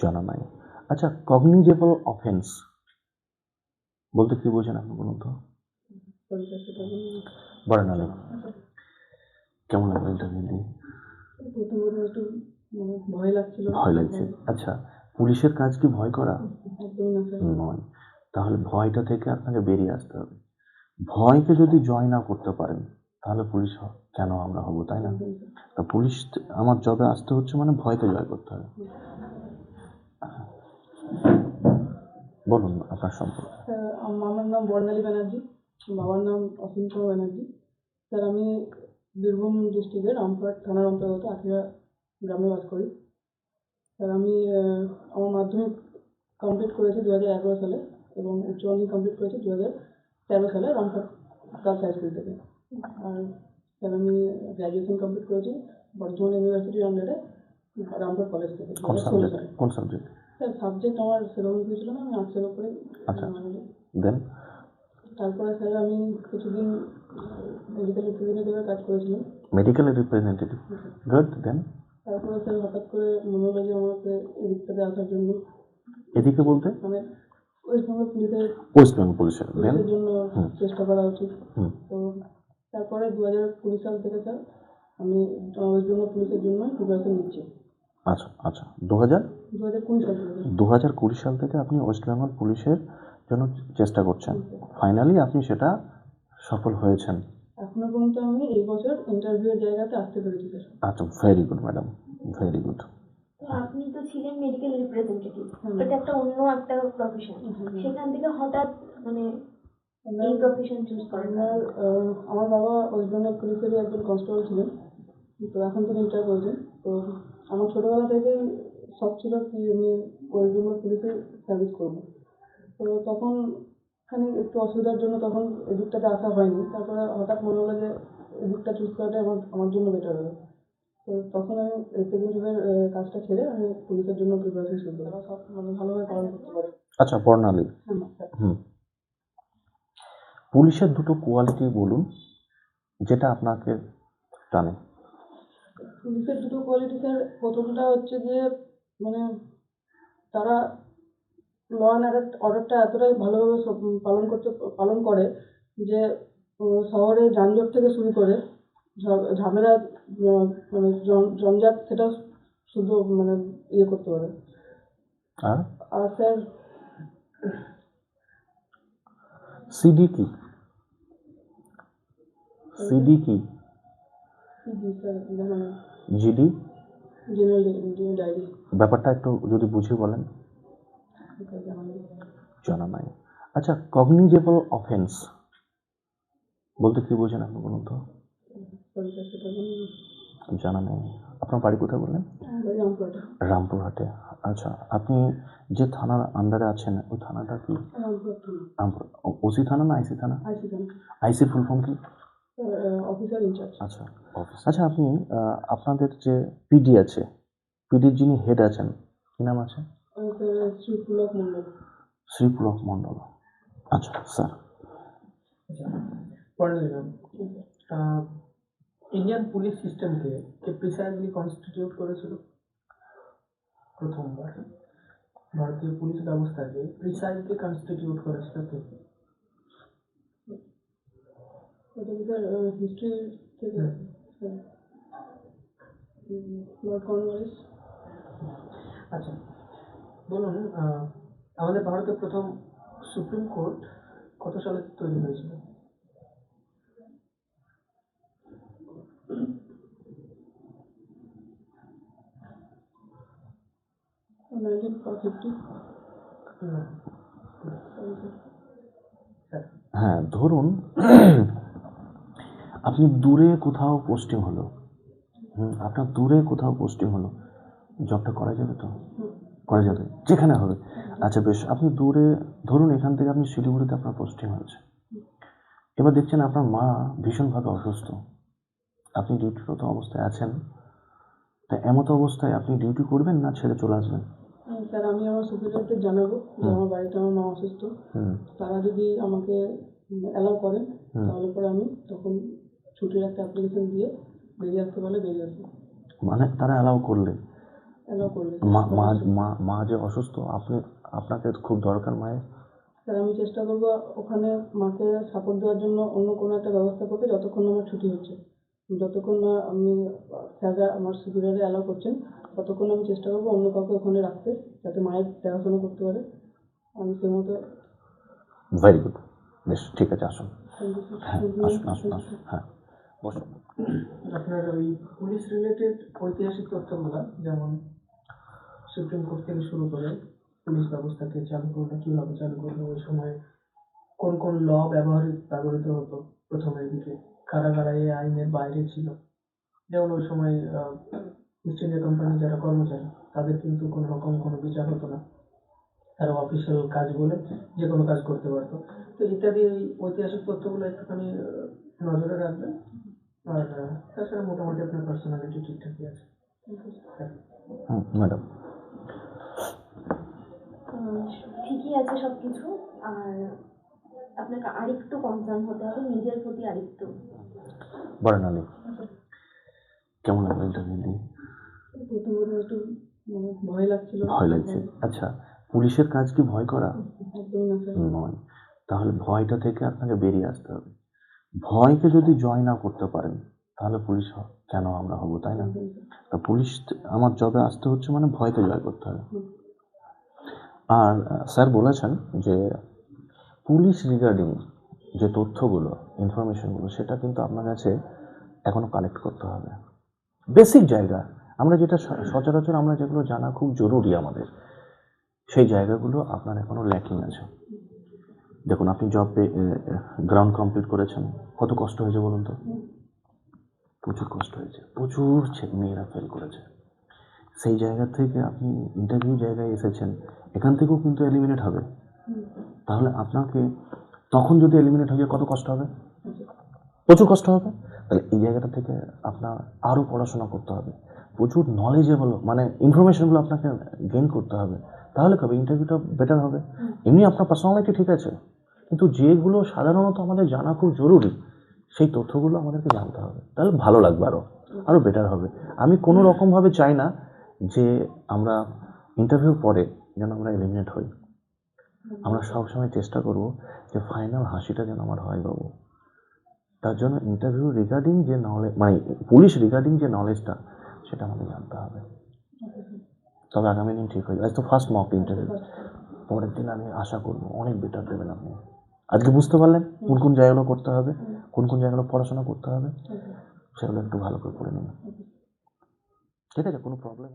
জানা নাই। আচ্ছা, কগনিজেবল অফেন্স বলতে কি বোঝেন আপনি বলুন তো? বর্ণালী কেমন লাগলো ইন্টারভিউ দিয়ে? ভয় লাগছে। আচ্ছা, পুলিশের কাজ কি ভয় করা? নয়। তাহলে ভয়টা থেকে আপনাকে বেরিয়ে আসতে হবে। ভয়কে যদি জয় না করতে পারেন তাহলে পুলিশ কেন আমরা হব, তাই না? তা পুলিশ আমার জবে আসতে হচ্ছে মানে ভয়কে জয় করতে হবে। বলুন আপনার সম্পর্কে। আমার নাম বর্ণালী ব্যানার্জি, বাবার নাম অসীম কুমার ব্যানার্জি। স্যার, আমি বীরভূম ডিস্ট্রিক্টের রামপুরহাট থানার অন্তর্গত আখিরা গ্রামে বাস করি। স্যার, আমি আমার মাধ্যমিক কমপ্লিট করেছি 2011 সালে এবং উচ্চ মাধ্যমিক কমপ্লিট করেছি 2013 সালে রামপুরহাট গার্লস হাই স্কুল থেকে। আর স্যার, আমি গ্র্যাজুয়েশন কমপ্লিট করেছি বর্ধমান ইউনিভার্সিটির আন্ডারে রামপুরহাট কলেজ থেকে 2016 সালে। কোন সাবজেক্ট? স্যার, সাবজেক্ট আমার সেরকম কিছু ছিল না, আমি আর্টসের উপরে। আচ্ছা, দেন তারপরে স্যার আমি কিছুদিন মেডিকেল রিপ্রেজেন্টেটিভের কাজ করেছিলাম। Medical representative, good. দেন তারপরে স্যার হঠাৎ করে মনে হলো যে আমাকে এদিকটাতে আসার জন্য। এদিকে বলতে মানে ওয়েস্ট বেঙ্গল পুলিশের জন্য চেষ্টা করা উচিত। তো তারপরে 2020 সাল থেকে স্যার আমি ওয়েস্ট বেঙ্গল পুলিশের জন্য প্রিপারেশন নিচ্ছি। আচ্ছা আচ্ছা, 2020 সাল থেকে আপনি ওয়েস্ট বেঙ্গল পুলিশের জন্য চেষ্টা করছেন। ফাইনালি আপনি সেটা সফল হয়েছেন। এখনো পর্যন্ত আমি এই বছর ইন্টারভিউয়ের জায়গাতে আসতে পেরেছি স্যার। আচ্ছা, very good madam, very good. আপনি তো ছিলেন মেডিকেল রিপ্রেজেন্টেটিভ, এটা একটা অন্য একটা প্রফেশন, সেখান থেকে হঠাৎ মানে এই প্রফেশন চুজ করেন? আমার বাবা ওয়েস্ট বেঙ্গল পুলিশেরই একজন কনস্টেবল ছিলেন, তো এখন তিনি রিটায়ার করেছেন। তো আমার ছোটোবেলা থেকেই শখ ছিল কি আমি ওয়েস্ট বেঙ্গল পুলিশে সার্ভিস করবো। তো তখন খানিক একটু অসুবিধার জন্য তখন এদিকটাতে আসা হয়নি। তারপরে হঠাৎ মনে হলো যে এদিকটা চুজ করাটাই আমার জন্য বেটার হবে। তো তখন আমি রিপ্রেজেন্টেটিভের কাজটা ছেড়ে আমি পুলিশের জন্য প্রিপারেশন শুরু করি। সব মানে ভালোভাবে পালন করতে পারে। আচ্ছা, বর্ণালী, পুলিশের দুটো কোয়ালিটি বলুন যেটা আপনাকে টানে। পুলিশের দুটো কোয়ালিটি স্যার, প্রথমটা হচ্ছে গিয়ে মানে তারা ল অ্যান্ড অর্ডারটা এতটাই ভালোভাবে পালন করে যে শহরে যানজট থেকে শুরু করে ঝামেলা মানে জঞ্জাট সেটা শুধু মানে ইয়ে করতে পারে। আর স্যার সিডি কি? সিডি কি? Sir GD general diary. ব্যাপারটা একটু যদি বুঝিয়ে বলেন। জানা নাই। আচ্ছা, কগনিজেবল অফেন্স বলতে কি বোঝেন আপনি বলুন তো? জানা নেই। আপনার বাড়ি কোথায় বললেন? রামপুরহাটে। আচ্ছা, আপনি যে থানার আন্ডারে আছেন ওই থানাটা কি? ওসি থানা না আইসি থানা? আইসি ফুল ফর্ম কি? Officer in charge. আচ্ছা, অফিস। আচ্ছা, আপনি আপনাদের যে পিডি আছে, পিডির যিনি হেড আছেন কি নাম আছে? শ্রী পুলক মণ্ডল। আচ্ছা স্যার। ইন্ডিয়ান পুলিশ সিস্টেমকে প্রিসাইজলি কনস্টিটিউট করেছিল প্রথমবার? ভারতীয় পুলিশ ব্যবস্থাকে প্রিসাইজলি কনস্টিটিউট করেছিল কে? হিস্ট্রি থেকে লর্ড কর্নওয়ালিস। আচ্ছা, বলুন আমাদের ভারতের প্রথম সুপ্রিম কোর্ট কত সালে তৈরি হয়েছিল? হ্যাঁ, ধরুন আপনি দূরে কোথাও পোস্টিং হলো, আপনার দূরে কোথাও পোস্টিং হলো, জবটা করা যাবে তো? করা যাবে, যেখানে হবে। আচ্ছা বেশ, আপনি দূরে ধরুন এখান থেকে আপনি শিলিগুড়িতে আপনার পোস্টিং হয়েছে। এবার দেখছেন আপনার মা ভীষণভাবে অসুস্থ, আপনি ডিউটিরত অবস্থায় আছেন, তা এমতো অবস্থায় আপনি ডিউটি করবেন না ছেড়ে চলে আসবেন? স্যার, আমি আমার সুপিরিয়রদের জানাবো যে আমার বাড়িতে আমার মা অসুস্থ। তারা যদি আমাকে অ্যালাউ করেন তাহলে পরে আমি তখন ছুটির একটা অ্যাপ্লিকেশন দিয়ে বেরিয়ে আসতে পারলে বেরিয়ে আসবো। মানে তারা অ্যালাউ করলে অ্যালাউ করলে। মা যে অসুস্থ, আপনাকে খুব দরকার মায়ের। স্যার আমি চেষ্টা করবো ওখানে মাকে সাপোর্ট দেওয়ার জন্য অন্য কোনো একটা ব্যবস্থা করতে, যতক্ষণ না আমার ছুটি হচ্ছে, যতক্ষণ না আমি স্যাররা আমার সুপিরিয়রে অ্যালাউ করছেন, ততক্ষণ আমি চেষ্টা করবো অন্য কাউকে ওখানে রাখতে, যাতে মায়ের দেখাশোনা করতে পারে। আমি সেই মতো। ভেরি গুড, বেশ ঠিক আছে, আসুন। থ্যাংক ইউ হ্যাঁ আসুন আসুন স্যার। আসুন, হ্যাঁ বসুন। আপনার ওই পুলিশ রিলেটেড ঐতিহাসিক তথ্যগুলো, যেমন সুপ্রিম কোর্ট থেকে শুরু করে পুলিশ ব্যবস্থাকে চালু করলো, কিভাবে চালু করলো, ওই সময় কোন কোন ল ব্যবহৃত হতো, প্রথমের দিকে কারা কারা এই আইনের বাইরে ছিল। যেমন ওই সময় ইস্ট ইন্ডিয়া কোম্পানির যারা কর্মচারী, তাদের কিন্তু কোনো রকম কোনো বিচার হতো না, তারা অফিসিয়াল কাজ বলে যে কোনো কাজ করতে পারতো। তো ইত্যাদি এই ঐতিহাসিক তথ্যগুলো একটুখানি নজরে রাখবেন। আর তাছাড়া মোটামুটি আপনার পার্সোনালিটি ঠিকঠাকই আছে। ম্যাডাম। ঠিকই আছে সব কিছু। আর আপনাকে আরেকটু কনসার্ন হতে হবে নিজের প্রতি, আরেকটু। বলেন আলী, কেমন লাগলো ইন্টারভিউ দিয়ে? প্রথম একটু মানে ভয় লাগছিল। ভয় লাগছে? আচ্ছা, পুলিশের কাজ কি ভয় করা? একদমই না স্যার। নয়। তাহলে ভয়টা থেকে আপনাকে বেরিয়ে আসতে হবে। ভয়কে যদি জয় না করতে পারেন, তাহলে পুলিশ কেন আমরা হব, তাই না? তা পুলিশ আমার জবে আসতে হচ্ছে মানে ভয়কে জয় করতে হবে। আর স্যার বলেছেন যে পুলিশ রিগার্ডিং যে তথ্যগুলো, ইনফরমেশনগুলো, সেটা কিন্তু আপনার কাছে এখনো কালেক্ট করতে হবে। বেসিক জায়গা, আমরা যেটা সচরাচর আমরা যেগুলো জানা খুব জরুরি আমাদের, সেই জায়গাগুলো আপনার এখনো ল্যাকিং আছে। দেখুন, আপনি জব গ্রাউন্ড কমপ্লিট করেছেন, কত কষ্ট হয়েছে বলুন তো? প্রচুর কষ্ট হয়েছে, প্রচুর মেয়েরা ফেল করেছে। সেই জায়গা থেকে আপনি ইন্টারভিউ জায়গায় এসেছেন, এখান থেকেও কিন্তু এলিমিনেট হবে। তাহলে আপনাকে তখন যদি এলিমিনেট হয়ে যায়, কত কষ্ট হবে? প্রচুর কষ্ট হবে। তাহলে এই জায়গাটা থেকে আপনার আরও পড়াশোনা করতে হবে, প্রচুর নলেজেবল মানে ইনফরমেশনগুলো আপনাকে গেইন করতে হবে। তাহলে কবে ইন্টারভিউটা বেটার হবে। এমনি আপনার পার্সোনালিটি ঠিক আছে, কিন্তু যেগুলো সাধারণত আমাদের জানা খুব জরুরি, সেই তথ্যগুলো আমাদেরকে জানতে হবে। তাহলে ভালো লাগবে, আরও বেটার হবে। আমি কোনো রকমভাবে চাই না যে আমরা ইন্টারভিউ পরে যেন আমরা এলিমিনেট হই। আমরা সবসময় চেষ্টা করব যে ফাইনাল হাসিটা যেন আমার হয় বাবু। তার জন্য ইন্টারভিউ রিগার্ডিং যে নলেজ, মানে পুলিশ রিগার্ডিং যে নলেজটা, সেটা আমাদের জানতে হবে। তবে আগামী দিন ঠিক হয়ে যাবে। আজ তো ফার্স্ট মক ইন্টারভিউ, পরের দিন আমি আশা করবো অনেক বেটার দেবেন আপনি। আজকে বুঝতে পারলেন কোন কোন জায়গাগুলো করতে হবে, কোন কোন জায়গাগুলো পড়াশোনা করতে হবে, সেগুলো একটু ভালো করে পড়ে নিন। ঠিক আছে, কোনো প্রবলেম?